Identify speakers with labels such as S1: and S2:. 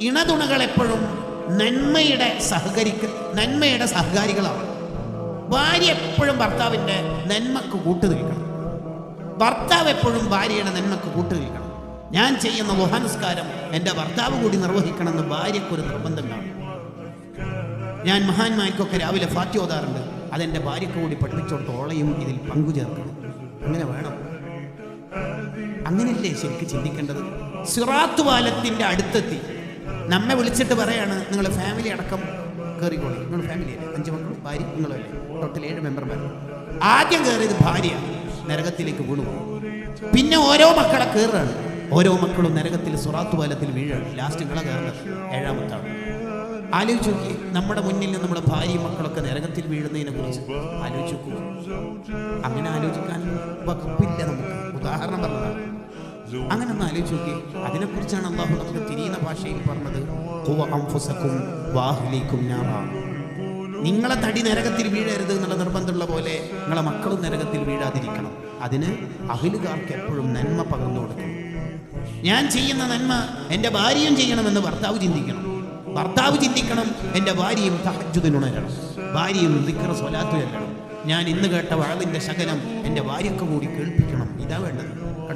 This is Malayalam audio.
S1: ഇണതുണകൾ എപ്പോഴും നന്മയുടെ സഹകാരികളാണ്. ഭാര്യ എപ്പോഴും ഭർത്താവിൻ്റെ നന്മക്ക് കൂട്ടു നിൽക്കണം. ഭർത്താവ് എപ്പോഴും ഭാര്യയുടെ നന്മക്ക് കൂട്ടു നിൽക്കണം. ഞാൻ ചെയ്യുന്ന ലുഹാനിസ്കാരം എൻ്റെ ഭർത്താവ് കൂടി നിർവഹിക്കണമെന്ന് ഭാര്യക്കൊരു നിർബന്ധം കാണും. ഞാൻ മഹാന്മാർക്കൊക്കെ രാവിലെ ഫാത്തി ഓതാറുണ്ട്. അതെൻ്റെ ഭാര്യക്ക് കൂടി പഠിപ്പിച്ചോട്ട് ഓളയും ഇതിൽ പങ്കുചേർക്കണം. അങ്ങനെ വേണം. അങ്ങനെയല്ലേ ശരിക്കും ചിന്തിക്കേണ്ടത്? സിറാത്ത് പാലത്തിൻ്റെ അടുത്തെത്തി നമ്മെ വിളിച്ചിട്ട് പറയാണ്, നിങ്ങൾ ഫാമിലി അടക്കം കയറിക്കോളി. നിങ്ങൾ ഫാമിലിയല്ലേ, 5 മക്കളും ഭാര്യ നിങ്ങളല്ലേ, ടോട്ടൽ 7 മെമ്പർമാർ. ആദ്യം കയറിയത് ഭാര്യ നരകത്തിലേക്ക് വീണുപോകും. പിന്നെ ഓരോ മക്കളെ കയറുകയാണ്. ഓരോ മക്കളും നരകത്തിൽ സിറാത്ത് പാലത്തിൽ വീഴാണ്. ലാസ്റ്റ് നിങ്ങളെ കയറുന്നത് 7ാമത്താണ്. ആലോചിച്ച് നോക്കി, നമ്മുടെ മുന്നിൽ നമ്മുടെ ഭാര്യയും മക്കളൊക്കെ നരകത്തിൽ വീഴുന്നതിനെ കുറിച്ച് ആലോചിച്ച് നോക്കൂ. അങ്ങനെ ആലോചിക്കാൻ വകുപ്പില്ല നമുക്ക്. ഉദാഹരണം പറഞ്ഞതാണ്. അങ്ങനെ ഒന്ന് ആലോചിച്ച് നോക്കി. അതിനെക്കുറിച്ചാണ് അള്ളാഹു നമുക്ക് തിരിയുന്ന ഭാഷയിൽ പറഞ്ഞത്, നിങ്ങളെ തടി നരകത്തിൽ വീഴരുത് എന്നുള്ള നിർബന്ധമുള്ള പോലെ നിങ്ങളെ മക്കളും നരകത്തിൽ വീഴാതിരിക്കണം. അതിന് അഹ്ലുകാർക്ക് എപ്പോഴും നന്മ പകർന്നു കൊടുക്കണം. ഞാൻ ചെയ്യുന്ന നന്മ എൻ്റെ ഭാര്യയും ചെയ്യണമെന്ന് ഭർത്താവ് ചിന്തിക്കണം. ഭർത്താവ് ചിന്തിക്കണം, എൻ്റെ ഭാര്യയും തഹജ്ജുദിനുണരണം, ഭാര്യയും ദിക്ർ സ്വലാത്ത് ചൊല്ലണം. ഞാൻ ഇന്ന് കേട്ട വഅദിൻ്റെ ശകലം എൻ്റെ ഭാര്യക്ക് കൂടി കേൾപ്പിക്കണം. ഇതാ വേണ്ടത്.